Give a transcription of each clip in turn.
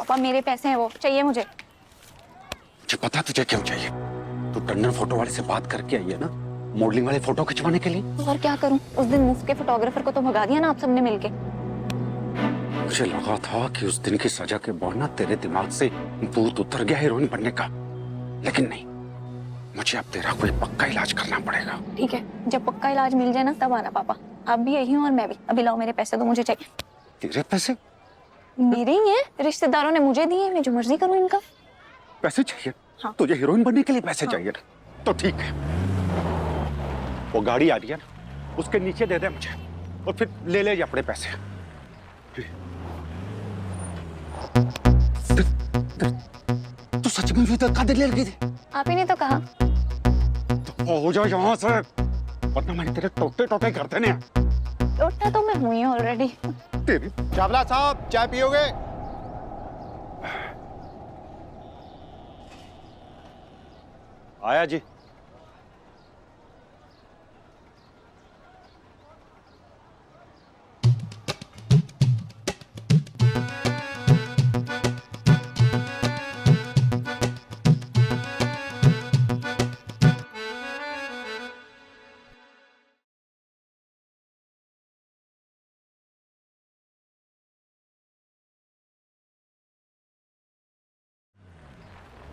पापा मेरे पैसे हैं, वो चाहिए मुझे। मुझे पता तुझे क्यों चाहिए। तू टंडन फोटो वाले से बात करके आई है ना, मॉडलिंग वाले फोटो खिंचवाने के लिए। और क्या करूं, उस दिन मुफ्त के फोटोग्राफर को तो भगा दिया ना आप सबने मिलके। मुझे लगा था कि उस दिन की सजा के बाद ना तेरे दिमाग से भूत उतर गया हीरोइन बनने का, लेकिन नहीं। मुझे अब तेरा कोई पक्का इलाज करना पड़ेगा। ठीक है, जब पक्का इलाज मिल जाए ना तब आना पापा। आप भी यही हो और मैं भी। अभी लाओ मेरे पैसे, तो मुझे चाहिए। तेरे पैसे? मेरे ही हैं, रिश्तेदारों ने मुझे दिए, मैं जो मर्जी करूं इनका। पैसे चाहिए? हाँ। तुझे हीरोइन बनने के लिए पैसे हाँ। चाहिए ना? तो ठीक है, वो गाड़ी आ रही है ना, उसके नीचे दे दे मुझे और फिर ले ले अपने पैसे। तू सच में भी धक्का दे ले लगी थी? आप ही ने तो कहा। तो हो जाओ यहाँ से, वरना मैंने तेरे टोटे टोटे कर देने हैं। उठना तो मैं हुई हूँ ऑलरेडी। तेरी चावला साहब, चाय पियोगे? आया जी।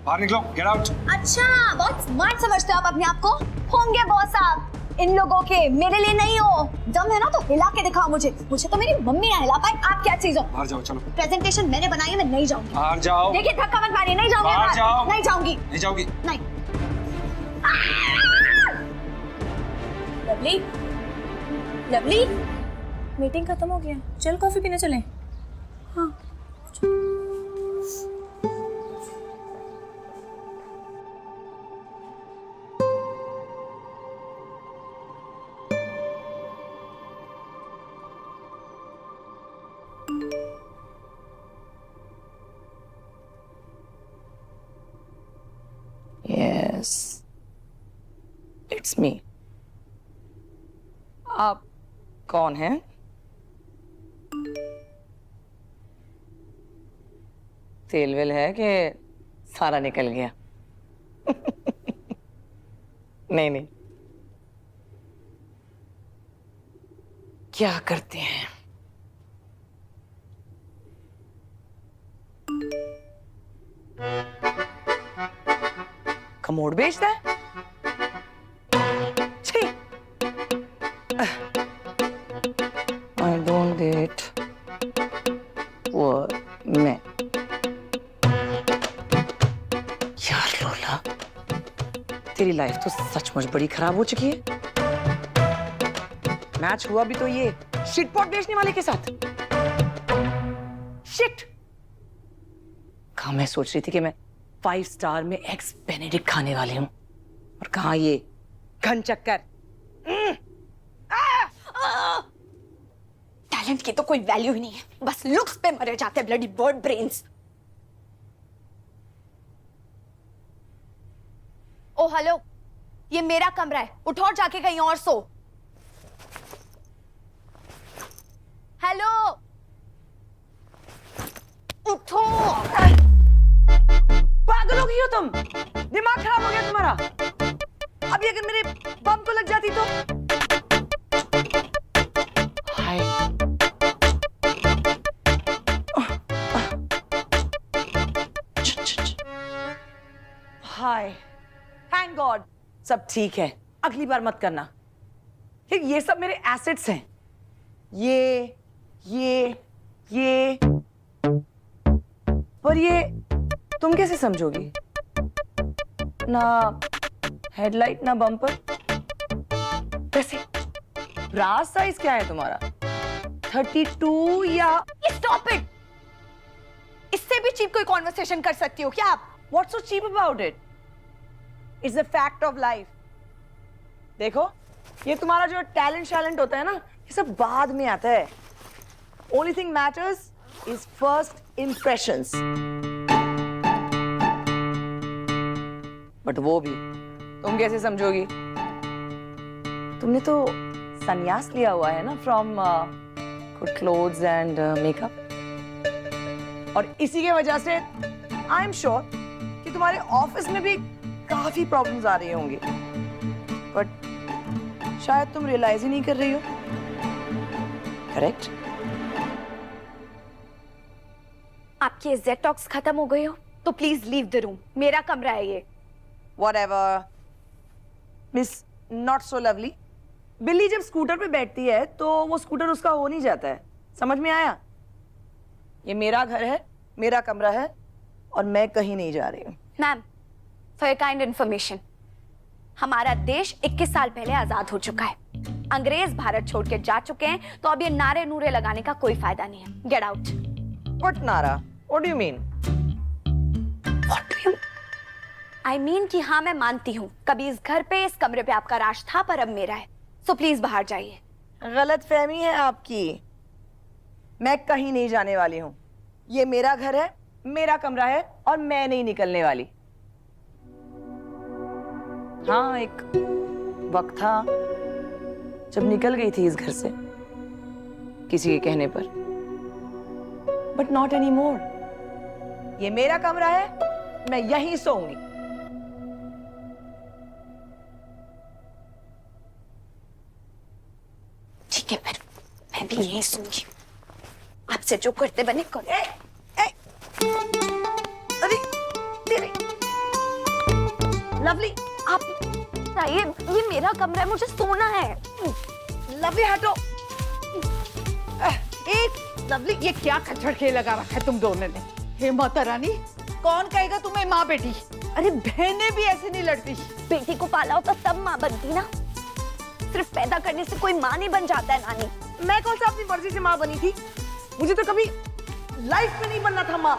बाहर निकलो, गेट आउट। अच्छा, बहुत स्मार्ट समझते हो आप अपने आप को। होंगे बॉस आप इन लोगों के, मेरे लिए नहीं हो। दम है ना तो हिला के दिखाओ मुझे। मुझे तो मेरी मम्मी ना हिला पाए, आप क्या चीज हो? बाहर जाओ, चलो। प्रेजेंटेशन मैंने बनाई है, मैं नहीं जाऊंगी। बाहर जाओ। देखिए धक्का मत मारिए, नहीं जाऊंगी। बाहर जाओ। नहीं जाऊंगी। नहीं जाओगी? नहीं। लवली, लवली, मीटिंग खत्म हो गया, चल कॉफी पीने चलें। हाँ। Yes, it's me. आप कौन हैं? तेल वेल है कि सारा निकल गया? नहीं नहीं, क्या करते हैं? कमोड बेचता है? छी! I don't date poor men. यार लोला, तेरी लाइफ तो सचमुच बड़ी खराब हो चुकी है। मैच हुआ भी तो ये शिटपॉट बेचने वाले के साथ। शिट! कहाँ मैं सोच रही थी कि मैं 5 स्टार में एग्स बेनेडिक्ट खाने वाली हूं, और कहाँ ये घन चक्कर। टैलेंट की तो कोई वैल्यू ही नहीं है, बस लुक्स पे मरे जाते हैं ब्लडी बर्ड ब्रेन्स। ओ हेलो, ये मेरा कमरा है, उठो और जाके कहीं और सो। हेलो, उठो। पागल हो गई हो तुम? दिमाग खराब हो गया तुम्हारा? अभी अगर मेरे बम को लग जाती तो? हाय, हाय, थैंक गॉड सब ठीक है। अगली बार मत करना। ये सब मेरे एसेट्स हैं। ये पर ये तुम कैसे समझोगी? ना हेडलाइट ना बम्पर। वैसे ब्रास साइज क्या है तुम्हारा? 32 या? Stop it. इससे भी चीप कोई कॉन्वर्सेशन कर सकती हो क्या आप? What's so cheap about it? It's a fact of life. देखो, ये तुम्हारा जो टैलेंट होता है ना, ये सब बाद में आता है। Only thing matters is first impressions. But वो भी तुम कैसे समझोगी? तुमने तो संन्यास लिया हुआ है ना from good clothes and makeup. और इसी की वजह से आई एम श्योर कि तुम्हारे ऑफिस में भी काफी प्रॉब्लम्स आ रही होंगी, बट शायद तुम रियलाइज ही नहीं कर रही हो। करेक्ट? आपकी एग्जैक्ट टॉक्स खत्म हो गई हो तो प्लीज लीव द रूम, मेरा कमरा है ये। Whatever. Miss not so lovely, बिल्ली जब स्कूटर पे बैठती है तो वो स्कूटर उसका हो नहीं जाता है, समझ में आया? ये मेरा घर है, मेरा कमरा है और मैं कहीं नहीं जा रही हूँ। Ma'am, for your kind information, हमारा देश 21 साल पहले आजाद हो चुका है। अंग्रेज भारत छोड़ के जा चुके हैं, तो अब ये नारे नूरे लगाने का कोई फायदा नहीं है। Get out. What नारा? What do you mean? What do you? I mean कि हाँ, मैं मानती हूँ कभी इस घर पे, इस कमरे पे आपका राज था, पर अब मेरा है। सो प्लीज बाहर जाइए। गलत फहमी है आपकी, मैं कहीं नहीं जाने वाली हूँ। ये मेरा घर है, मेरा कमरा है और मैं नहीं निकलने वाली। हाँ, एक वक्त था जब निकल गई थी इस घर से किसी के कहने पर, बट नॉट एनी मोर। ये मेरा कमरा है, मैं यहीं सोऊंगी। ठीक है, फिर मैं भी यहीं सोऊंगी। आपसे जो करते बने करो। अरे तेरे लवली, आप ये मेरा कमरा है, मुझे सोना है। लवली हटो। एक लवली, ये क्या खच्चड़ खेल लगा रखा है तुम दोनों ने? हे माता रानी, कौन कहेगा तुम्हें माँ बेटी? अरे बहनें भी ऐसे नहीं लड़ती। बेटी को पाला होता तब माँ बनती ना, सिर्फ पैदा करने से कोई माँ नहीं बन जाता है नानी। मैं कौन सा अपनी मर्जी से माँ बनी थी? मुझे तो कभी लाइफ में नहीं बनना था माँ।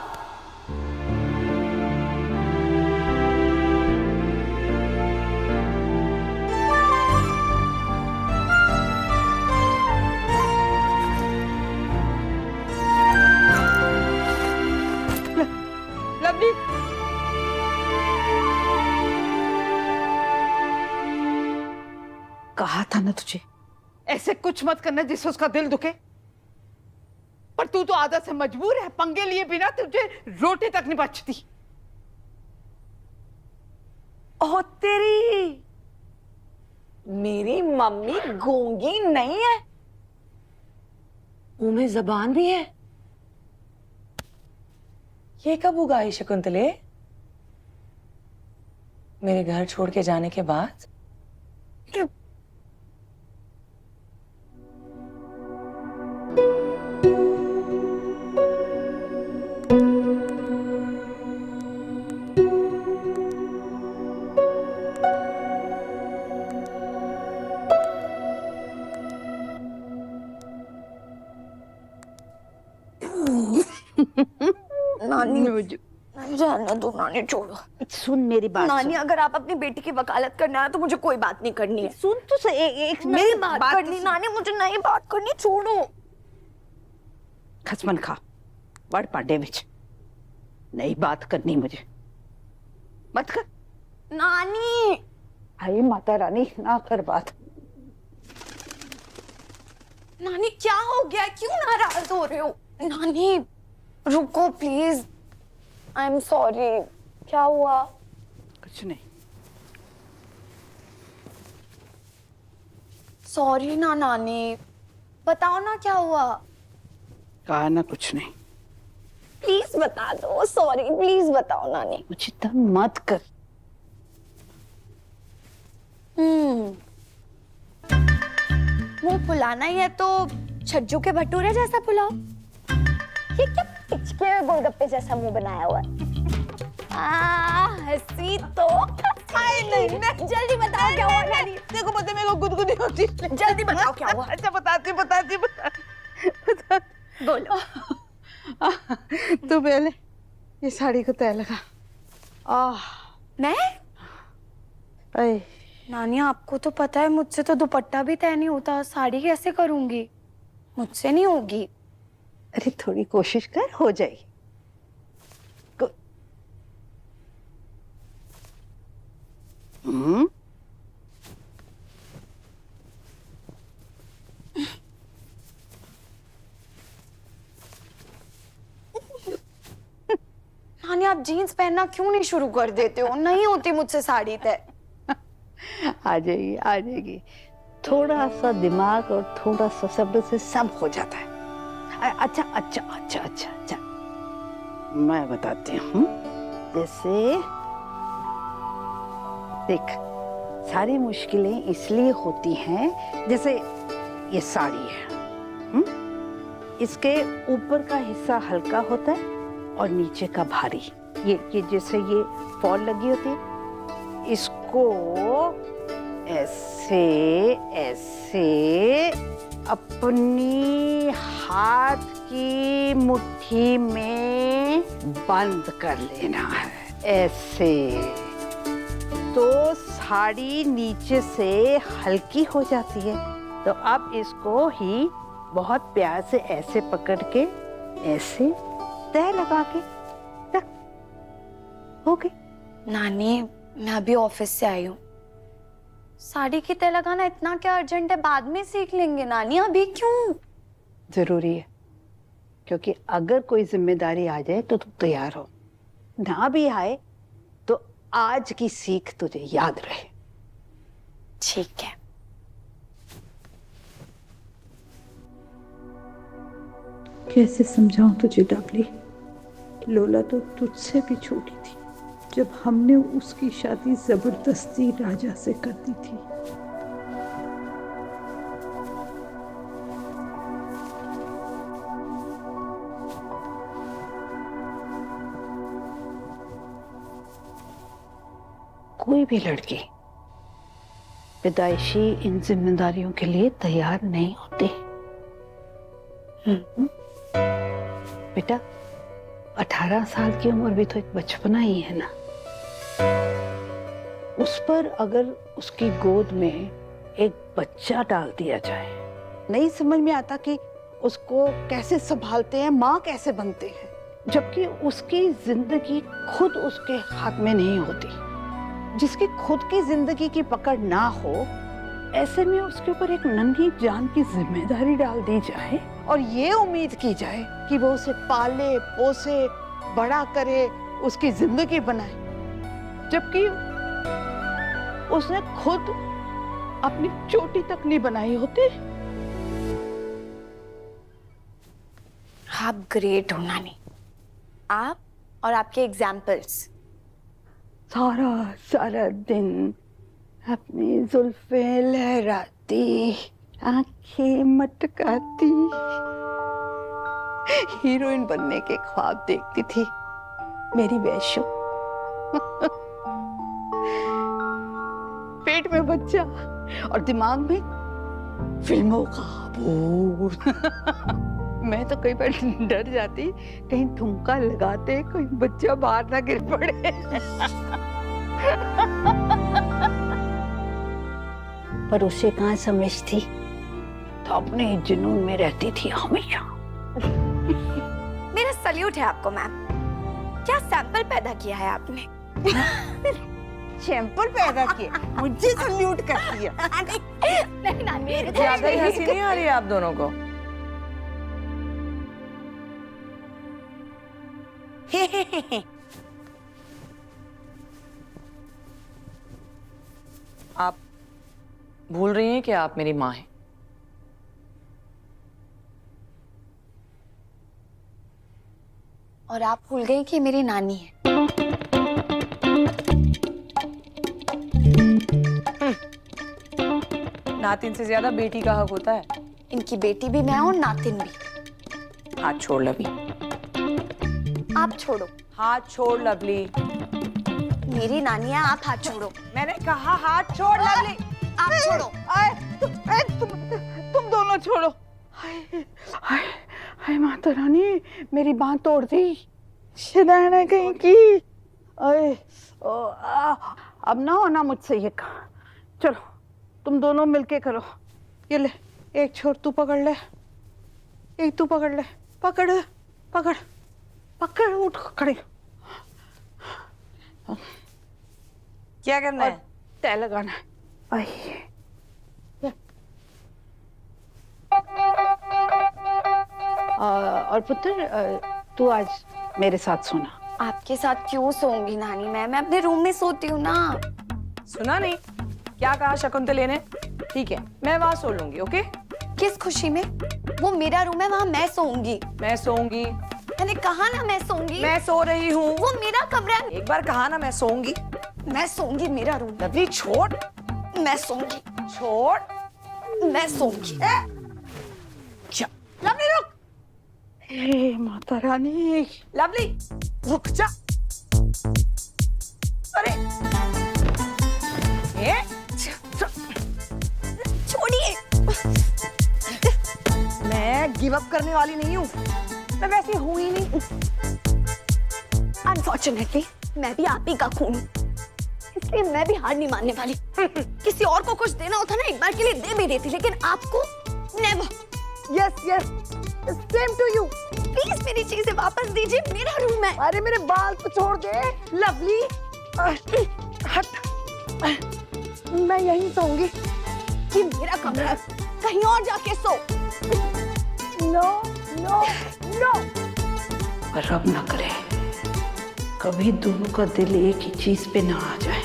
लवली, कहा था ना तुझे ऐसे कुछ मत करना जिससे उसका दिल दुखे, पर तू तो आदत से मजबूर है। पंगे लिए बिना तुझे रोटी तक नहीं बचती। ओह तेरी, मेरी मम्मी गूंगी नहीं है, मुंह में जबान भी है। ये कब उगाई शकुंतले? मेरे घर छोड़ के जाने के बाद? नानी, जाने दो नानी, छोड़ो। सुन मेरी बात। नानी, अगर आप अपनी बेटी की वकालत करना है तो मुझे कोई बात नहीं करनी है। सुन तो सही, एक मेरी बात करनी। नानी, मुझे नहीं बात करनी, छोड़ो। खसमन खा वड़ पाडे विच नहीं बात करनी, मुझे मत कर। नानी, हाय माता रानी, ना कर बात। नानी क्या हो गया? क्यों नाराज हो रहे हो? नानी रुको प्लीज। I am sorry. क्या हुआ? कुछ नहीं। सॉरी ना नानी, बताओ ना क्या हुआ। कहा ना कुछ नहीं। प्लीज बता दो। सॉरी, प्लीज बताओ नानी। मुझे तंग मत कर। मुंह फुलाना ही है तो छज्जू के भटूरे जैसा फुलाओ। ये क्या पिचके गोलगप्पे जैसा मुंह बनाया हुआ है? हंसी तो नहीं। जल्दी बताओ क्या हुआ नानी। देखो पता, मेरे को गुदगुदी होती है। जल्दी बताओ क्या हुआ। अच्छा बताती बोलो। तू पहले ये साड़ी को तय लगा। मैं? अरे नानी, आपको तो पता है मुझसे तो दुपट्टा भी तय नहीं होता, साड़ी कैसे करूंगी? मुझसे नहीं होगी। अरे थोड़ी कोशिश कर, हो जाएगी। आप जीन्स पहनना क्यों नहीं शुरू कर देते हो? नहीं होती मुझसे साड़ी तय। आ जाएगी आ जाएगी, थोड़ा सा दिमाग और थोड़ा सा सब्र से सब हो जाता है। अच्छा अच्छा अच्छा अच्छा अच्छा, मैं बताती हूँ। जैसे देख, सारी मुश्किलें इसलिए होती हैं, जैसे ये साड़ी है, इसके ऊपर का हिस्सा हल्का होता है और नीचे का भारी। ये जैसे ये फॉल लगी होती है, इसको ऐसे ऐसे अपनी हाथ की मुट्ठी में बंद कर लेना है, ऐसे। तो साड़ी नीचे से हल्की हो जाती है। तो अब इसको ही बहुत प्यार से ऐसे पकड़ के ऐसे तह लगा के रख, हो गई। नानी, मैं अभी ऑफिस से आई हूँ। साड़ी की तय लगाना इतना क्या अर्जेंट है? बाद में सीख लेंगे नानी, अभी क्यों? जरूरी है, क्योंकि अगर कोई जिम्मेदारी आ जाए तो तुम तैयार हो, ना भी आए तो आज की सीख तुझे याद रहे। ठीक है। कैसे समझाऊं तुझे डबली? लोला तो तुझसे भी छोटी थी जब हमने उसकी शादी जबरदस्ती राजा से कर दी थी। कोई भी लड़की पैदाइशी इन जिम्मेदारियों के लिए तैयार नहीं होती। बेटा, 18 साल की उम्र भी तो एक बचपना ही है ना। उस पर अगर उसकी गोद में एक बच्चा डाल दिया जाए, नहीं समझ में आता कि उसको कैसे संभालते हैं, माँ कैसे बनते हैं, जबकि उसकी जिंदगी खुद उसके हाथ में नहीं होती। जिसकी खुद की जिंदगी की पकड़ ना हो, ऐसे में उसके ऊपर एक नन्ही जान की जिम्मेदारी डाल दी जाए और ये उम्मीद की जाए कि वो उसे पाले पोसे बड़ा करे, उसकी जिंदगी बनाए, जबकि उसने खुद अपनी चोटी तक नहीं बनाई होती। आप ग्रेट हो नानी, आप और आपके एग्जाम्पल्स। सारा सारा दिन अपनी जुल्फें लहराती, आंखें मटकाती, हीरोइन बनने के ख्वाब देखती थी मेरी वैशु। पेट में बच्चा और दिमाग में फिल्मों का भूत। मैं तो कई बार डर जाती, कहीं ठुमका लगाते कोई बच्चा बाहर ना गिर पड़े। पर उसे कहाँ समझ थी, तो अपने जुनून में रहती थी हमेशा। मेरा सल्यूट है आपको मैम, क्या सैंपल पैदा किया है आपने। सैंपल पैदा किए, मुझे सल्यूट करती है। नहीं नानी, ज्यादा ही हंसी नहीं आ रही है आप दोनों को? आप भूल रही हैं कि आप मेरी माँ हैं। और आप भूल गए कि मेरी नानी है। नातिन से ज्यादा बेटी का हक होता है। इनकी बेटी भी मैं हूँ, नातिन भी। हाथ छोड़ लवली। आप छोड़ो। हाथ छोड़ लवली। मेरी नानी है, आप हाथ छोड़ो। मैंने कहा हाथ छोड़ लवली। आप छोड़ो। तुम दोनों छोड़ो। हाय हाय हाय माता रानी, मेरी बांह तोड़ दी। शैतान कहीं की। अरे अब ना होना मुझसे ये काम। चलो तुम दोनों मिलके करो। ये ले, एक छोर तू पकड़ ले, एक तू पकड़ ले। पकड़ पकड़ पकड़, उठ खड़े। क्या करना है? तय लगाना है। आइए और पुत्र, तू आज मेरे साथ सोना। आपके साथ क्यों सोऊंगी नानी? मैं अपने रूम में सोती हूँ ना। सुना नहीं क्या कहा शकुंतले ने? ठीक है, मैं वहां सो लूंगी। ओके? किस खुशी में? वो मेरा रूम है, वहां मैं सोऊंगी। मैं सोऊंगी। मैंने कहा ना मैं सोऊंगी। मैं सो रही हूँ। वो मेरा कमरा है। एक बार कहा ना मैं सोऊंगी। मैं सोऊंगी, मेरा रूम। लवली छोड़। मैं सोऊंगी, छोड़। मैं सोऊंगी। क्या? लवली रुक। हे माता रानी, लवली रुक जा। अरे ए, छोड़िए। मैं गिव अप करने वाली नहीं हूँ। मैं वैसे हूँ ही नहीं। अनफॉर्चुनेटली मैं भी आप ही का खून हूँ, इसलिए मैं भी हार नहीं मानने वाली। किसी और को कुछ देना होता ना एक बार के लिए दे भी देती, लेकिन आपको never. Yes yes, same to you. Please मेरी चीजें वापस दीजिए, मेरा रूम है। अरे मेरे बाल तो छोड़ दे लवली। हट। मैं यहीं सोऊंगी। ये मेरा कमरा है, कहीं और जाके सो। No no no. पर अब ना करे, कभी दोनों का दिल एक ही चीज पे ना आ जाए।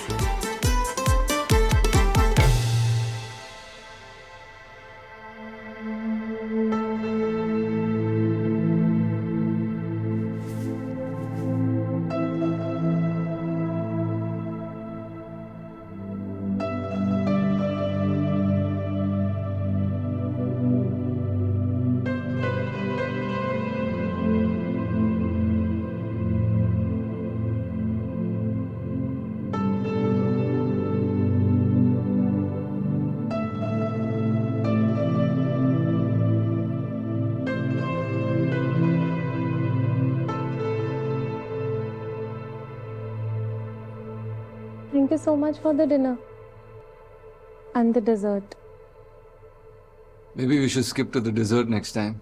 Thank you so much for the dinner and the dessert. Maybe we should skip to the dessert next time.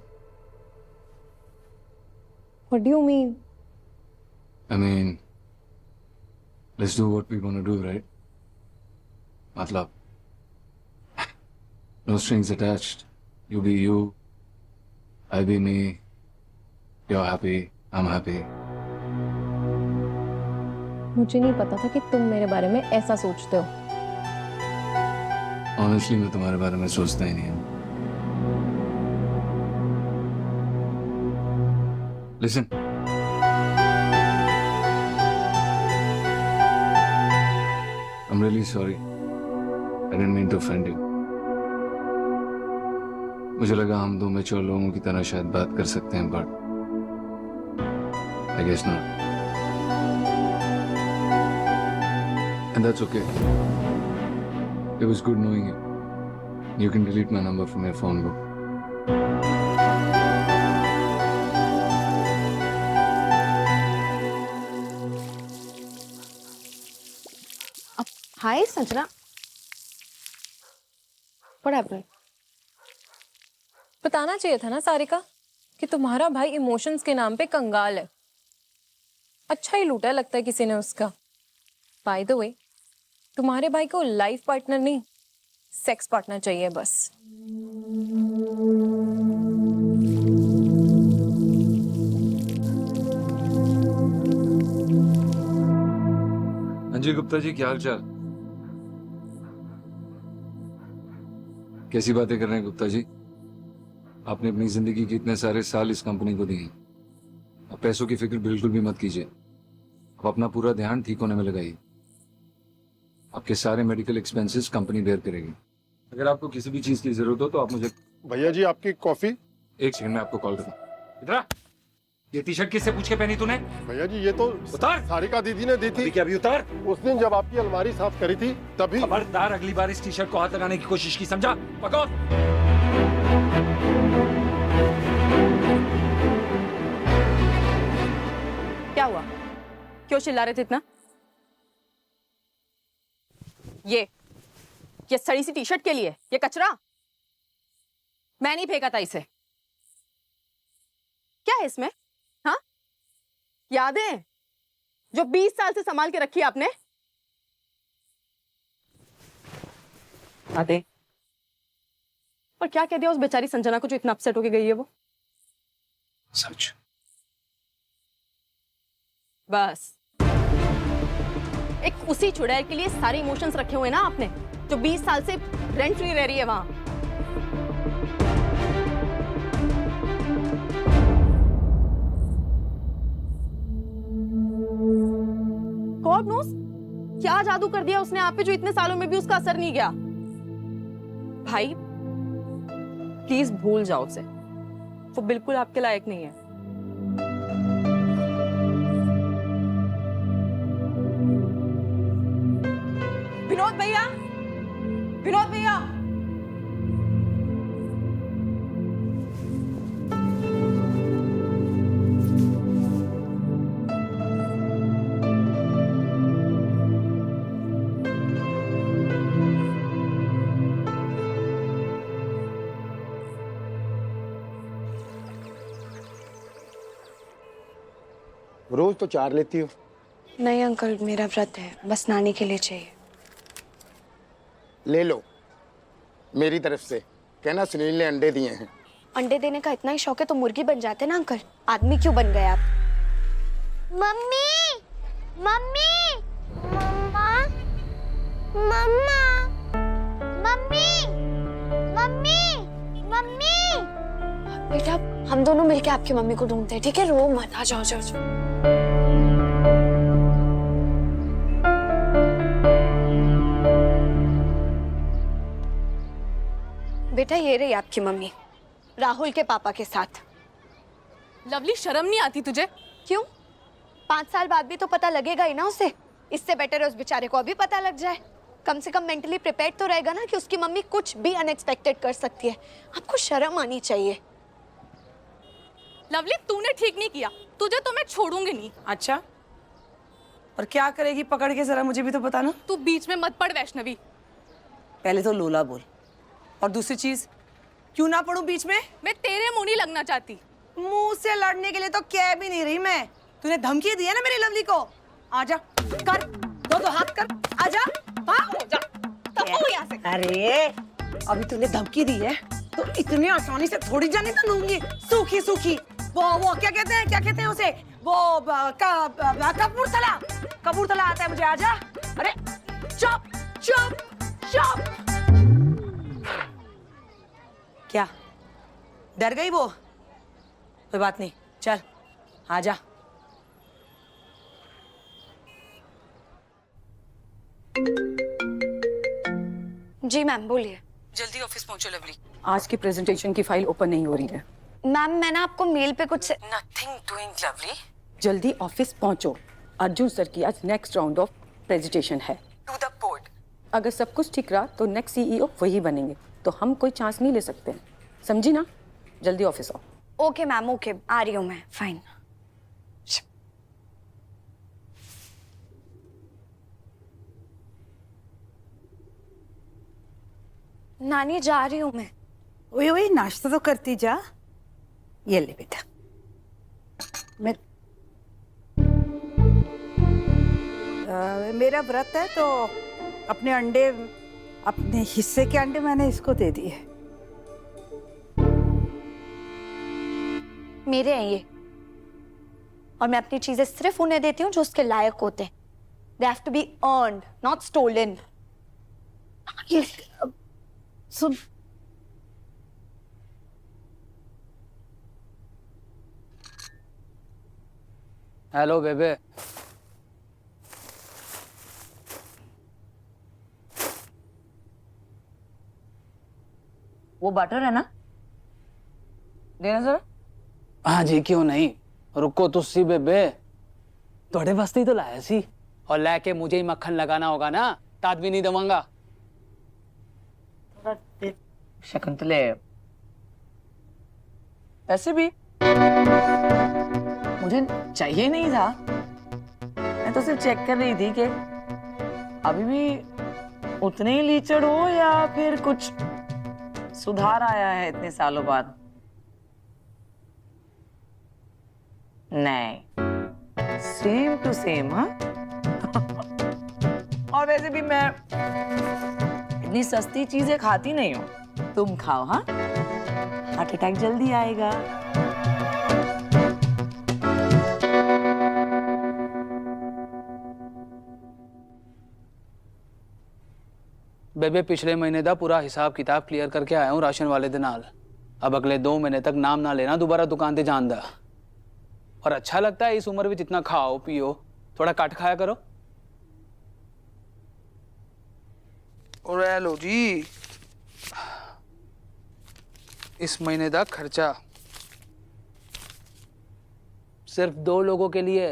What do you mean? I mean, let's do what we want to do, right? Matlab, no strings attached. You be you, I be me. You're happy, I'm happy. मुझे नहीं पता था कि तुम मेरे बारे में ऐसा सोचते हो। Honestly, मैं तुम्हारे बारे में सोचता ही नहीं हूँ. Listen. I'm really sorry. I didn't mean to offend you. मुझे लगा हम दो मैच्योर लोगों की तरह शायद बात कर सकते हैं, but I guess not. And that's okay. It was good knowing you. You can delete my number from your phone book. Hi, Sanjana. What happened? बताना चाहिए था ना सारिका कि तुम्हारा भाई इमोशंस के नाम पे कंगाल है। अच्छा ही लूटा लगता है किसी ने उसका। बाय द वे, तुम्हारे भाई को लाइफ पार्टनर नहीं, सेक्स पार्टनर चाहिए बस। अंजलि गुप्ता जी, क्या हाल चाल? कैसी बातें कर रहे हैं गुप्ता जी? आपने अपनी जिंदगी के इतने सारे साल इस कंपनी को दिए, अब पैसों की फिक्र बिल्कुल भी मत कीजिए। अब अपना पूरा ध्यान ठीक होने में लगाइए। आपके सारे मेडिकल एक्सपेंसेस कंपनी बेयर करेगी। अगर आपको किसी भी चीज की जरूरत हो तो आप मुझे। भैया जी आपकी कॉफी। एक सेकंड में आपको कॉल करूँ। इधर आ। ये टी शर्ट किससे पूछ के पहनी तूने? भैया जी ये तो उतार। सारिका दीदी ने दी थी। क्या अभी उतार? उस दिन जब आपकी अलमारी साफ करी थी तभी। खबरदार, अगली बार इस टी शर्ट को हाथ लगाने की कोशिश की, समझा? पकड़। क्या हुआ? क्यों चिल्ला रहे थे इतना? ये सड़ी सी टी शर्ट के लिए ये कचरा? मैं नहीं फेंका था इसे। क्या है इसमें? हाँ, यादें जो 20 साल से संभाल के रखी है आपने। यादें। और क्या कह दिया उस बेचारी संजना को जो इतना अपसेट होके गई है वो? सच। बस एक उसी चुड़ैल के लिए सारे इमोशंस रखे हुए ना आपने, जो 20 साल से रेंट फ्री रह रही है वहां। गॉड नोस क्या जादू कर दिया उसने आप पे जो इतने सालों में भी उसका असर नहीं गया। भाई प्लीज भूल जाओ उसे, वो बिल्कुल आपके लायक नहीं है। विनोद भैया, विनोद भैया, रोज तो 4 लेती हो। नहीं अंकल, मेरा व्रत है, बस नानी के लिए चाहिए। ले लो मेरी तरफ से, कहना सुनील ने अंडे दिए हैं। अंडे देने का इतना ही शौक है तो मुर्गी बन जाते ना अंकल, आदमी क्यों बन गए आप? मम्मी, मम्मी, मम्मा, मम्मा, मम्मी, मम्मी, मम्मी। बेटा हम दोनों मिलके आपकी मम्मी को ढूंढते हैं, ठीक है? रो मत, आ जाओ, जाओ। बेटा ये रही आपकी मम्मी, राहुल के पापा के साथ। लवली शर्म नहीं आती तुझे? क्यों? 5 साल बाद भी तो पता लगेगा ही ना उसे। इससे बेटर है उस बेचारे को अभी पता लग जाए। कम से कम मेंटली प्रिपेयर्ड तो रहेगा ना कि उसकी मम्मी कुछ भी अनएक्सपेक्टेड कर सकती है। आपको शर्म आनी चाहिए। लवली तूने ठीक नहीं किया, तुझे तो मैं छोड़ूंगी नहीं। अच्छा, और क्या करेगी पकड़ के, जरा मुझे भी तो बताना। तू बीच में मत पड़ वैष्णवी। पहले तो लोला बोल, और दूसरी चीज, क्यों ना पढ़ूं बीच में? मैं तेरे मुंह नहीं लगना चाहती। मुंह से लड़ने के लिए तो कह भी नहीं रही मैं। तूने धमकी दी है ना मेरी लवली को। आजा, कर दो हाथ कर, आजा, भाग हो जा। तब यहाँ से। अरे अभी तूने धमकी दी है तो इतनी आसानी से थोड़ी जाने तो लूंगी। सूखी सूखी वो क्या कहते हैं उसे, वो कपूरथला, कपूरथला आता है मुझे। आजा। अरे चुप चुप चुप। क्या डर गई वो? कोई बात नहीं, चल आजा। जी मैम बोलिए। जल्दी ऑफिस पहुंचो लवली, आज की प्रेजेंटेशन की फाइल ओपन नहीं हो रही है। मैम मैंने आपको मेल पे कुछ नथिंग डूइंग लवली, जल्दी ऑफिस पहुंचो। अर्जुन सर की आज नेक्स्ट राउंड ऑफ प्रेजेंटेशन है टू द बोर्ड। अगर सब कुछ ठीक रहा तो नेक्स्ट सीईओ वही बनेंगे, तो हम कोई चांस नहीं ले सकते, समझी ना? जल्दी ऑफिस आओ। ओके मैम, ओके आ रही हूँ मैं। फाइन। नानी जा रही हूँ मैं। वही नाश्ता तो करती जा। ये ले बेटा, मेरा व्रत है तो अपने अंडे, अपने हिस्से के अंडे मैंने इसको दे दिए। मेरे हैं ये, और मैं अपनी चीजें सिर्फ उन्हें देती हूँ जो उसके लायक होते हैं। They have to be earned, not stolen. ये सुन, हेलो बेबे। वो बटर है ना, देना जरा। हाँ जी, क्यों नहीं, रुको तुसी बेबे, थोड़े वास्ते ही तो लाया सी, और लेके मुझे ही मक्खन लगाना होगा ना, तात भी नहीं दवांगा। शकुंतले, ऐसे भी मुझे चाहिए नहीं था, मैं तो सिर्फ चेक कर रही थी कि अभी भी उतने ही लीचड़ हो या फिर कुछ सुधार आया है इतने सालों बाद। नहीं, सेम टू सेम। हाँ और वैसे भी मैं इतनी सस्ती चीजें खाती नहीं हूँ, तुम खाओ। हाँ, हार्ट अटैक जल्दी आएगा। बेबे पिछले महीने का पूरा हिसाब किताब क्लियर करके आया हूँ राशन वाले दे नाल। अब अगले 2 महीने तक नाम ना लेना दोबारा दुकान ते जान दा। और अच्छा लगता है इस उम्र में जितना खाओ पियो, थोड़ा कट खाया करो। और ए लो जी, इस महीने का खर्चा सिर्फ 2 लोगों के लिए।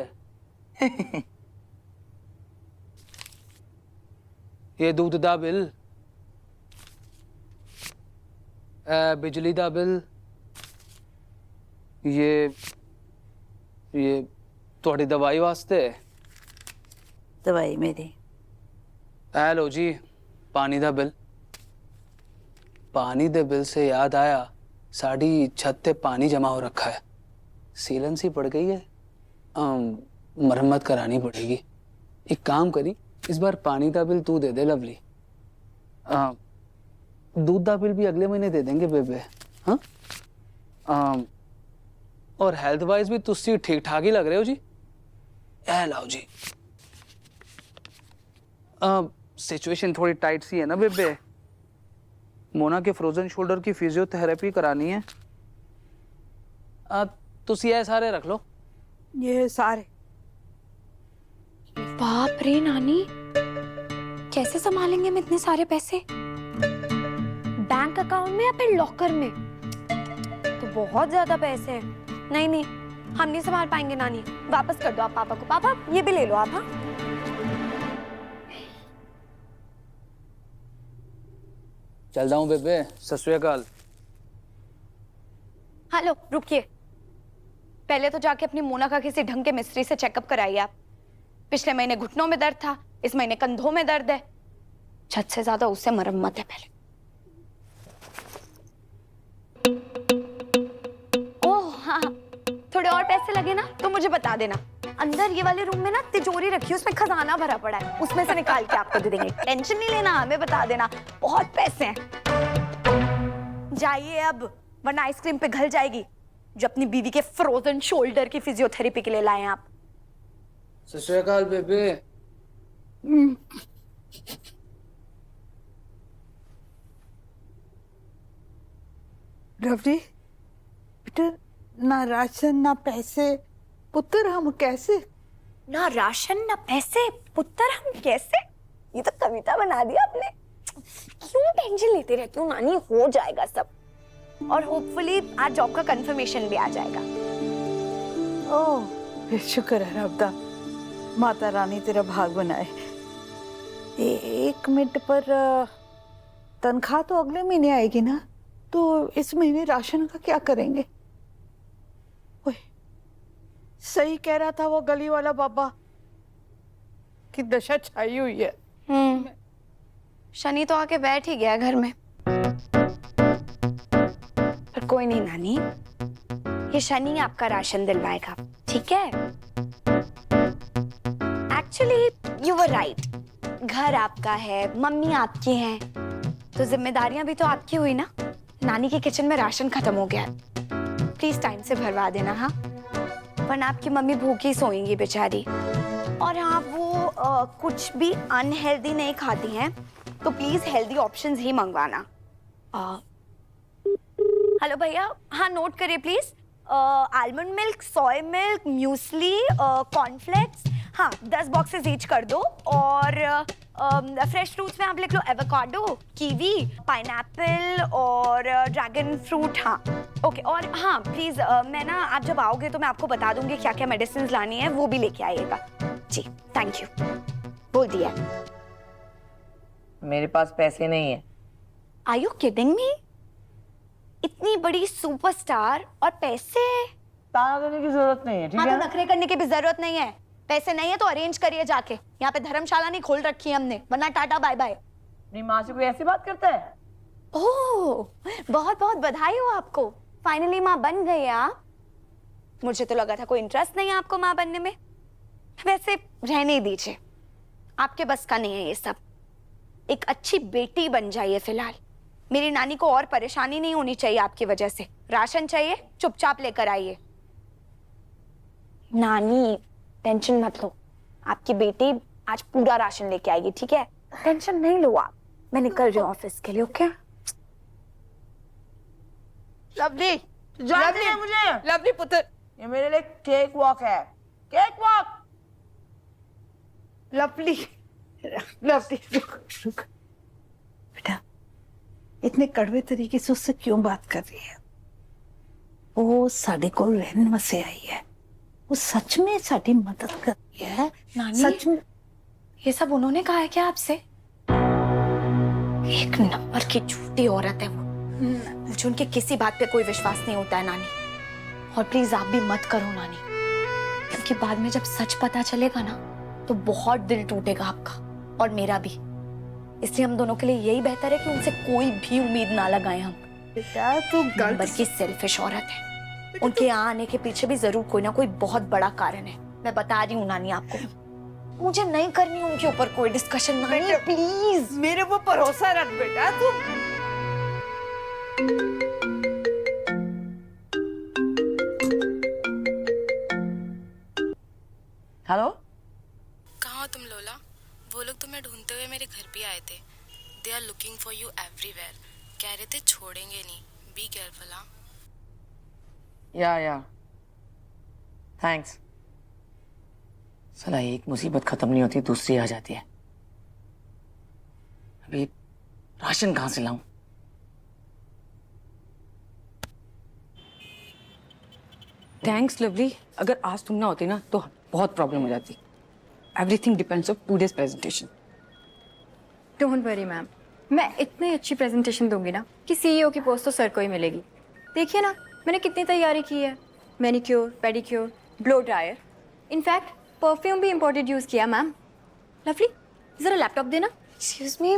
ये दूध दा बिल, बिजली दा बिल, ये थोड़ी दवाई वास्ते। दवाई मेरी। ए लो जी पानी दा बिल। पानी दे बिल से याद आया, साड़ी छत पे पानी जमा हो रखा है, सीलन सी पड़ गई है, मरम्मत करानी पड़ेगी। एक काम करी, इस बार पानी का बिल तू दे दे लवली। दूध का बिल भी अगले महीने दे देंगे बेबे। हाँ और हेल्थ वाइज भी तुसी ठीक ठाक ही लग रहे हो जी। ए लाओ जी। सिचुएशन थोड़ी टाइट सी है ना बेबे, मोना के फ्रोजन शोल्डर की फिजियोथेरेपी करानी है। तुसी ये सारे रख लो। ये सारे? बाप रे नानी, कैसे संभालेंगे हम इतने सारे पैसे? बैंक अकाउंट में या फिर लॉकर में? तो बहुत ज्यादा पैसे हैं। नहीं नहीं, हम नहीं संभाल पाएंगे नानी। वापस कर दो आप पापा को। पापा ये भी ले लो आप। हाँ चल जाऊं बेबे, सत श्री अकाल। हेलो रुकिए, पहले तो जाके अपनी मोना का किसी ढंग के मिस्त्री से चेकअप कराइए आप। पिछले महीने घुटनों में दर्द था, इस महीने कंधों में दर्द है। छत से ज्यादा उससे मरम्मत है पहले। ओह हाँ, थोड़े और पैसे लगे ना तो मुझे बता देना। अंदर ये वाले रूम में ना तिजोरी रखी है, उसमें खजाना भरा पड़ा है, उसमें से निकाल के आपको दे देंगे। टेंशन नहीं लेना, हमें बता देना, बहुत पैसे हैं। जाइए अब, वरना आइसक्रीम पिघल जाएगी जो अपनी बीवी के फ्रोजन शोल्डर की फिजियोथेरेपी के लिए लाए हैं आप। सत श्री अकाल बेबे। रवि बेटा, ना राशन ना पैसे, पुत्र हम कैसे? ना राशन ना पैसे, पुत्र हम कैसे? ये तो कविता बना दिया आपने। क्यों टेंशन लेते रहती हो नानी, हो जाएगा सब। और होपफुली आज जॉब का कंफर्मेशन भी आ जाएगा। ओह शुक्र है रब्बा, माता रानी तेरा भाग बनाए। 1 मिनट पर तनख्वाह तो अगले महीने आएगी ना, तो इस महीने राशन का क्या करेंगे? ओए, सही कह रहा था वो गली वाला बाबा कि दशा छाई हुई है। शनि तो आके बैठ ही गया घर में। पर कोई नहीं नानी, ये शनि आपका राशन दिलवाएगा, ठीक है? एक्चुअली यू वर राइट, घर आपका है, मम्मी आपकी हैं, तो जिम्मेदारियां भी तो आपकी हुई ना। नानी के किचन में राशन खत्म हो गया, प्लीज टाइम से भरवा देना। हाँ, वरना आपकी मम्मी भूखी सोएंगी बेचारी। और हाँ, वो कुछ भी अनहेल्दी नहीं खाती हैं, तो प्लीज हेल्दी ऑप्शंस ही मंगवाना। हेलो भैया, हाँ नोट करिए please. Almond milk, soy milk, muesli, cornflakes, हाँ 10 बॉक्सेस ईच कर दो। और फ्रेश फ्रूट्स में आप लिख लो एवोकाडो, कीवी, पाइनएप्पल और ड्रैगन फ्रूट। हाँ ओके। और हाँ प्लीज मैं ना, आप जब आओगे तो मैं आपको बता दूंगी क्या क्या मेडिसिन लानी है, वो भी लेके आइएगा जी। Thank you. बोल दिया। मेरे पास पैसे नहीं है। Are you kidding me? इतनी बड़ी सुपरस्टार और पैसे? ताना देने की जरूरत नहीं है, ठीक हाँ, है? तो नखरे करने की भी जरूरत नहीं है। पैसे नहीं है तो अरेंज करिए जाके। यहाँ पे धर्मशाला नहीं खोल रखी है हमने, वरना टाटा बाय बाय। अपनी माँ से कोई ऐसी बात करता है? ओह, बहुत बहुत बधाई हो आपको, फाइनली माँ बन गई आप। मुझे तो लगा था कोई इंटरेस्ट नहीं है आपको माँ बनने में। वैसे रहने ही दीजिए, आपके बस का नहीं है ये सब। एक अच्छी बेटी बन जाइए फिलहाल। मेरी नानी को और परेशानी नहीं होनी चाहिए आपकी वजह से। राशन चाहिए, चुपचाप लेकर आइए। नानी टेंशन मत लो, आपकी बेटी आज पूरा राशन लेके आएगी, ठीक है? टेंशन नहीं लो आप, मैं निकल रही हूँ ऑफिस के लिए, ओके? लवली जानती है मुझे। लवली पुत्र, ये मेरे लिए केक वॉक है, केक वॉक। लवली लवली रुक। बेटा इतने कड़वे तरीके से उससे क्यों बात कर रही है? वो साडे को रहने से आई है, वो सच में साडी मदद कर रही है। नानी, सच में ये सब उन्होंने कहा है क्या आपसे? एक नंबर की झूठी औरत है वो। मुझे उनके किसी बात पे कोई विश्वास नहीं होता है नानी। और प्लीज आप भी मत करो नानी, क्योंकि बाद में जब सच पता चलेगा ना तो बहुत दिल टूटेगा आपका और मेरा भी। इसलिए हम दोनों के लिए यही बेहतर है कि उनसे कोई भी उम्मीद ना लगाएं हम। बेटा तू नंबर की सेल्फिश औरत है। उनके यहाँ आने के पीछे भी जरूर कोई ना कोई बहुत बड़ा कारण है। मैं बता रही हूँ नानी आपको। मुझे नहीं करनी उनके ऊपर कोई डिस्कशन नानी, प्लीज। मेरे वो भरोसा रख बेटा तू। हेलो, कहाँ हो तुम लोला? वो लोग तुम्हें ढूंढते हुए मेरे घर भी आए थे। They are looking for you everywhere. कह रहे थे छोड़ेंगे नहीं। Be careful. हाँ, या थैंक्स। साला एक मुसीबत खत्म नहीं होती दूसरी आ जाती है। अभी राशन कहाँ से लाऊं? थैंक्स लवली, अगर आज तुम ना होती ना तो बहुत प्रॉब्लम हो जाती। Everything depends on today's presentation. Don't worry ma'am, मैं इतनी अच्छी प्रेजेंटेशन दूंगी ना कि सीईओ की पोस्ट तो सर को ही मिलेगी। देखिए ना मैंने कितनी तैयारी की है। Manicure, pedicure, blow dryer, in fact perfume भी इम्पोर्टेड यूज किया मैम। लवली जरा लैपटॉप देना। Excuse me,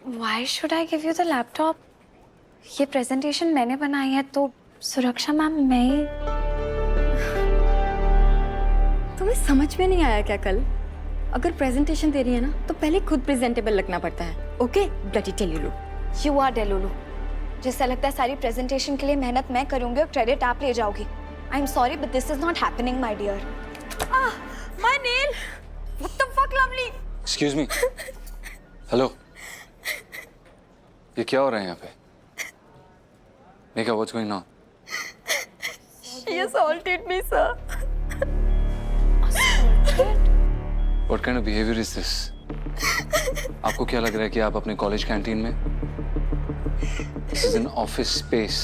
why should I give you the laptop? ये प्रेजेंटेशन मैंने बनाई है तो सुरक्षा मैम मैं। तुम्हें समझ में नहीं आया क्या कल? अगर प्रेजेंटेशन दे रही है ना तो पहले खुद प्रेजेंटेबल लगना पड़ता है। Okay bloody delulu. You are delulu. जिससे लगता है सारी प्रेजेंटेशन के लिए मेहनत मैं करूंगी और क्रेडिट आप ले जाओगी। I am sorry but this is not happening my dear. My nail, what the fuck lovely. Excuse me, hello, ये क्या हो रहा है यहाँ पे? Megha, what's going on? She assaulted me, sir. What kind of behavior is this? आपको क्या लग रहा है कि आप अपने कॉलेज कैंटीन में? This is an office space.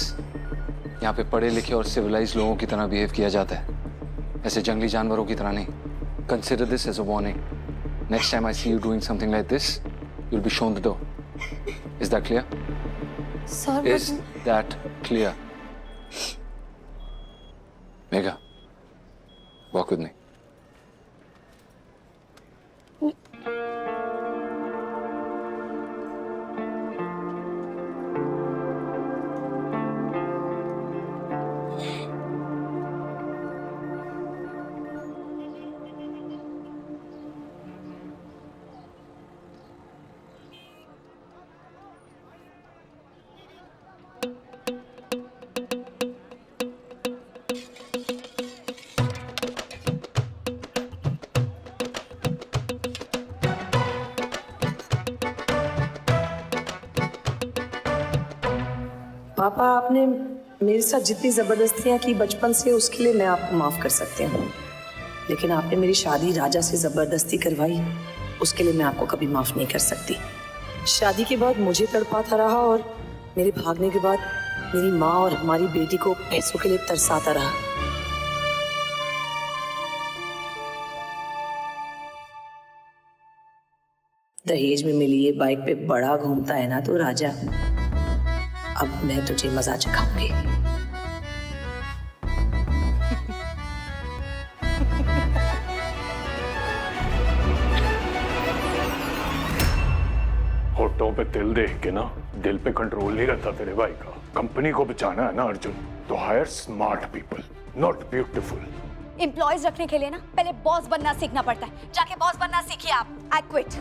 यहाँ पे पढ़े लिखे और सिविलाइज लोगों की तरह बिहेव किया जाता है, ऐसे जंगली जानवरों की तरह नहीं। Consider this as a warning. Next time I see you doing something like this, you'll be shown the door. Is that clear? Sir, Is that clear? Megha, walk with me. पापा, आपने मेरे साथ जितनी जबरदस्तियां की बचपन से उसके लिए मैं आपको माफ कर सकती हूँ, लेकिन आपने मेरी शादी राजा से जबरदस्ती करवाई, उसके लिए मैं आपको कभी माफ नहीं कर सकती। शादी के बाद मुझे तड़पाता रहा और मेरे भागने के बाद मेरी माँ और हमारी बेटी को पैसों के लिए तरसाता रहा। दहेज में मिली ये बाइक पे बड़ा घूमता है ना तो राजा, अब मैं तुझे मजा चखाऊंगी। होठों पे तिल देख के ना दिल पे कंट्रोल नहीं रहता तेरे भाई का। कंपनी को बचाना है ना अर्जुन, तो hire smart people, not beautiful. Employees रखने के लिए ना पहले बॉस बनना सीखना पड़ता है। जाके बॉस बनना सीखिए आप। I quit.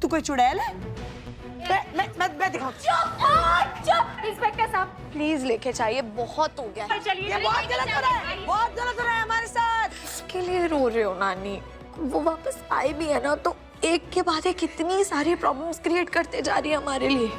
तू कोई चुड़ैल है? मैं दिखाऊं। चुप इंस्पेक्टर साहब, प्लीज लेके जाइए, बहुत हो गया है। ये बहुत गलत हो रहा है, बहुत गलत हो रहा है हमारे साथ। इसके लिए रो रहे हो नानी? वो वापस आए भी है ना तो एक के बाद एक कितनी सारी प्रॉब्लम्स क्रिएट करते जा रही है हमारे लिए।